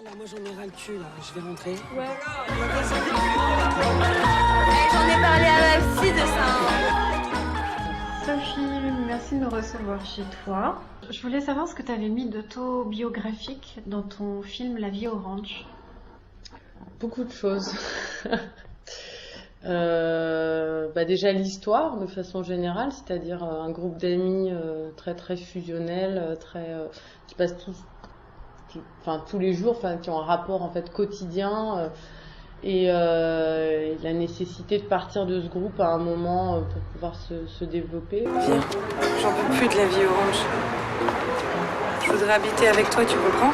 Là, moi j'en ai ras le cul, là. Je vais rentrer. Ouais. J'en ai parlé à ma fille de ça. Sophie, merci de me recevoir chez toi. Je voulais savoir ce que tu avais mis d'autobiographique dans ton film La vie orange. Beaucoup de choses. Déjà l'histoire de façon générale, c'est-à-dire un groupe d'amis très très fusionnel, qui passent tous les jours, qui ont un rapport en fait quotidien et la nécessité de partir de ce groupe à un moment pour pouvoir se développer. Viens, j'en peux plus de la vie orange. Je voudrais habiter avec toi, tu comprends?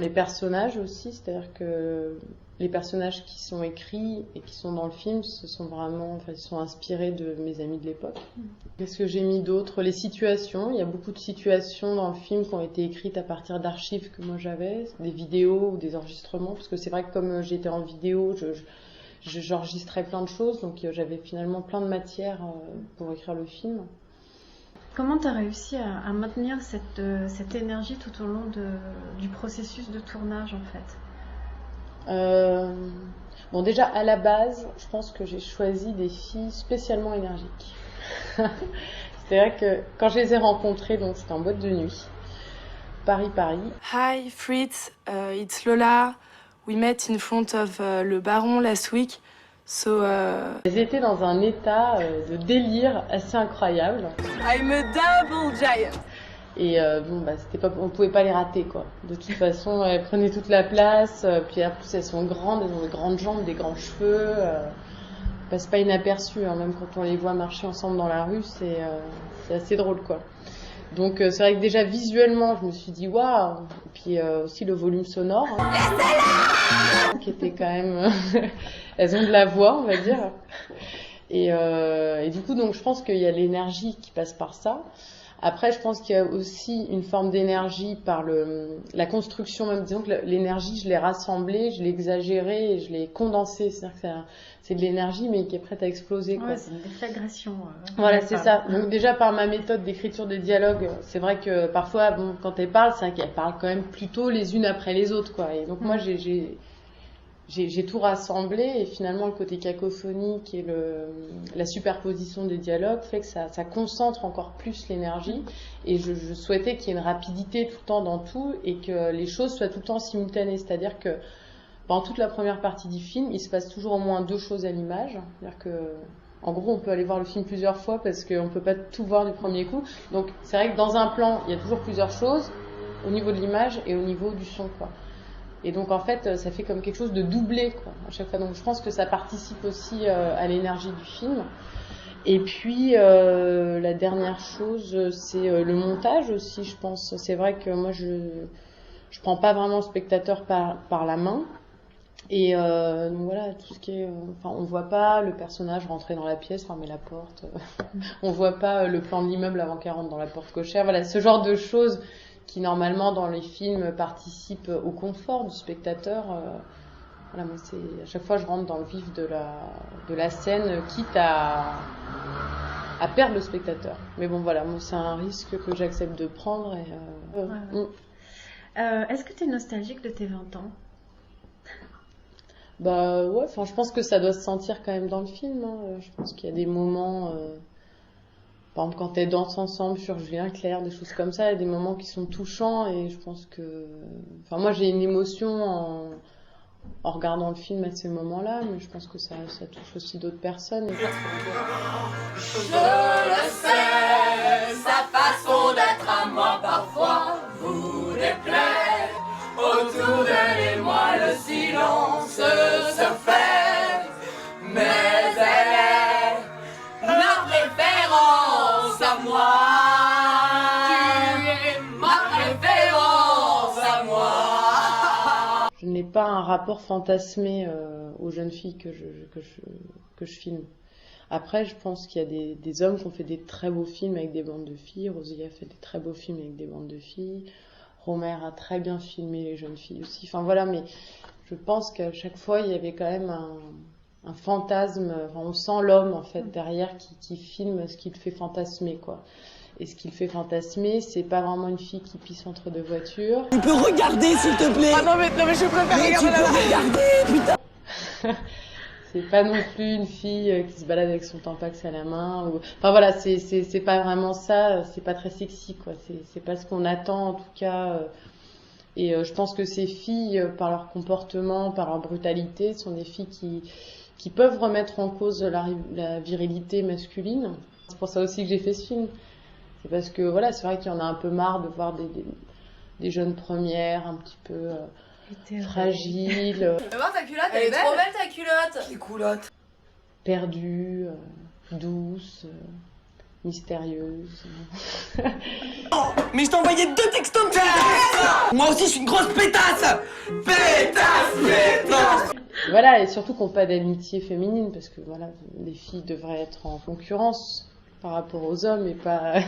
Les personnages aussi, c'est-à-dire que les personnages qui sont écrits et qui sont dans le film, ils sont inspirés de mes amis de l'époque. Qu'est-ce que j'ai mis d'autre? Les situations, il y a beaucoup de situations dans le film qui ont été écrites à partir d'archives que moi j'avais, des vidéos ou des enregistrements, parce que c'est vrai que comme j'étais en vidéo, j'enregistrais plein de choses, donc j'avais finalement plein de matière pour écrire le film. Comment tu as réussi à maintenir cette énergie tout au long du processus de tournage en fait? Déjà à la base, je pense que j'ai choisi des filles spécialement énergiques. C'est-à-dire que quand je les ai rencontrées, donc c'était en boîte de nuit, Paris. Hi Fritz, it's Lola. We met in front of le Baron last week. Elles étaient dans un état de délire assez incroyable. I'm a double giant. Et on pouvait pas les rater quoi. De toute façon, elles prenaient toute la place. Puis en plus, elles sont grandes, elles ont des grandes jambes, des grands cheveux. Elles passent pas inaperçues, hein, même quand on les voit marcher ensemble dans la rue, c'est assez drôle quoi. Donc c'est vrai que déjà visuellement, je me suis dit waouh. Et puis aussi le volume sonore, hein, qui était quand même. Elles ont de la voix, on va dire. Et du coup, donc je pense qu'il y a l'énergie qui passe par ça. Après, je pense qu'il y a aussi une forme d'énergie par la construction même. Disons que l'énergie, je l'ai rassemblée, je l'ai exagérée et je l'ai condensée. C'est-à-dire que c'est de l'énergie, mais qui est prête à exploser. Ouais, c'est une déflagration. Voilà, c'est ça. Donc déjà, par ma méthode d'écriture des dialogues, c'est vrai que parfois, quand elles parlent, c'est vrai qu'elles parlent quand même plutôt les unes après les autres, quoi. Et donc moi, j'ai tout rassemblé et finalement le côté cacophonique et la superposition des dialogues fait que ça concentre encore plus l'énergie et je souhaitais qu'il y ait une rapidité tout le temps dans tout et que les choses soient tout le temps simultanées, c'est-à-dire que pendant toute la première partie du film il se passe toujours au moins 2 choses à l'image, c'est-à-dire que en gros on peut aller voir le film plusieurs fois parce qu'on peut pas tout voir du premier coup, donc c'est vrai que dans un plan il y a toujours plusieurs choses au niveau de l'image et au niveau du son quoi. Et donc en fait, ça fait comme quelque chose de doublé quoi, à chaque fois. Donc je pense que ça participe aussi à l'énergie du film. Et puis la dernière chose, c'est le montage aussi, je pense. C'est vrai que moi, je prends pas vraiment le spectateur par la main. Et donc voilà, tout ce qui est, on voit pas le personnage rentrer dans la pièce, fermer la porte. On voit pas le plan de l'immeuble avant qu'elle rentre dans la porte cochère. Voilà, ce genre de choses qui normalement dans les films participent au confort du spectateur. Voilà, moi à chaque fois je rentre dans le vif de la scène, quitte à perdre le spectateur. Mais bon voilà, moi c'est un risque que j'accepte de prendre. Est-ce que tu es nostalgique de tes 20 ans? Ouais, je pense que ça doit se sentir quand même dans le film. Hein. Je pense qu'il y a des moments. Par exemple, quand elles dansent ensemble sur Julien Clerc, des choses comme ça, il y a des moments qui sont touchants et je pense que... moi, j'ai une émotion en regardant le film à ces moments-là, mais je pense que ça touche aussi d'autres personnes. Je le sais, sa façon d'être à moi parfois vous déplaît. Autour d'elle et moi, le silence se fait, mais elle est ma préférence à moi. Tu es ma préférence à moi. Je n'ai pas un rapport fantasmé aux jeunes filles que je filme. Après, je pense qu'il y a des hommes qui ont fait des très beaux films avec des bandes de filles. Rosie a fait des très beaux films avec des bandes de filles. Romer a très bien filmé les jeunes filles aussi. Enfin voilà, mais je pense qu'à chaque fois, il y avait quand même un fantasme. On sent l'homme en fait derrière qui filme ce qui le fait fantasmer quoi. Et ce qui le fait fantasmer, c'est pas vraiment une fille qui pisse entre deux voitures. Tu peux regarder s'il te plaît. Ah non mais je préfère regarder putain. C'est pas non plus une fille qui se balade avec son tampax à la main. Enfin voilà, c'est pas vraiment ça, c'est pas très sexy quoi. C'est pas ce qu'on attend en tout cas. Et je pense que ces filles, par leur comportement, par leur brutalité, sont des filles qui peuvent remettre en cause la virilité masculine. C'est pour ça aussi que j'ai fait ce film. C'est parce que voilà, c'est vrai qu'il y en a un peu marre de voir des jeunes premières un petit peu fragiles, Fais voir ta culotte, elle est trop belle ta culotte. Les culottes. perdues, douces, mystérieuses. Mais je t'ai envoyé 2 textos de Moi aussi je suis une grosse pétasse. Pétasse. Voilà, et surtout qu'on n'a pas d'amitié féminine, parce que voilà, les filles devraient être en concurrence par rapport aux hommes et pas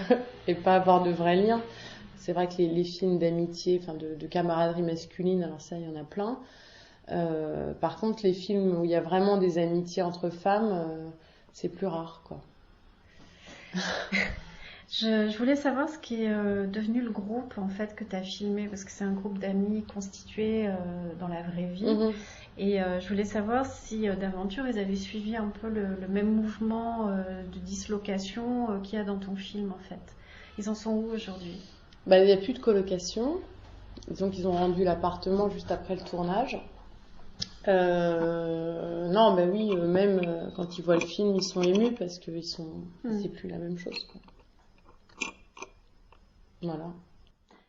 avoir de vrais liens. C'est vrai que les films d'amitié, enfin de camaraderie masculine, alors ça, il y en a plein. Par contre, les films où il y a vraiment des amitiés entre femmes, c'est plus rare, quoi. Je voulais savoir ce qui est devenu le groupe en fait que tu as filmé, parce que c'est un groupe d'amis constitué dans la vraie vie. Mhm. Et je voulais savoir si d'aventure ils avaient suivi un peu le même mouvement de dislocation qu'il y a dans ton film en fait. Ils en sont où aujourd'hui? Bah, il n'y a plus de colocation. Disons qu'ils ont rendu l'appartement juste après le tournage. Non, bah oui, même quand ils voient le film, ils sont émus parce que c'est plus la même chose, quoi. Voilà.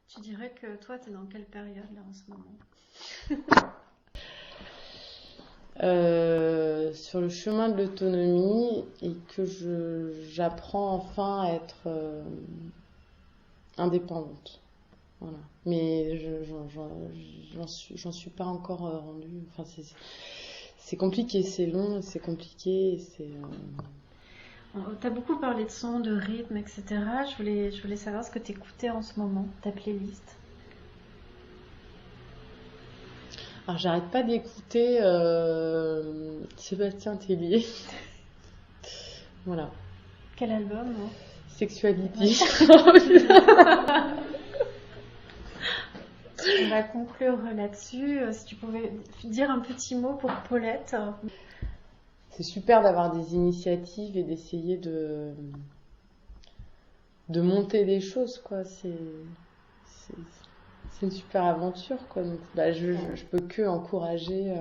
Tu dirais que toi, tu es dans quelle période là en ce moment? Sur le chemin de l'autonomie et que j'apprends enfin à être indépendante. Voilà. Mais j'en suis pas encore rendue. Enfin, c'est compliqué, c'est long, c'est compliqué. T'as beaucoup parlé de son, de rythme, etc. Je voulais savoir ce que t'écoutais en ce moment, ta playlist. Alors, j'arrête pas d'écouter Sébastien Tellier. Voilà. Quel album, hein? Sexuality. On va conclure là-dessus. Si tu pouvais dire un petit mot pour Paulette. C'est super d'avoir des initiatives et d'essayer de monter des choses, quoi. C'est une super aventure, quoi. Donc, bah, je peux que encourager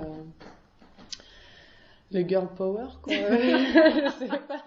le girl power, quoi. Je sais pas.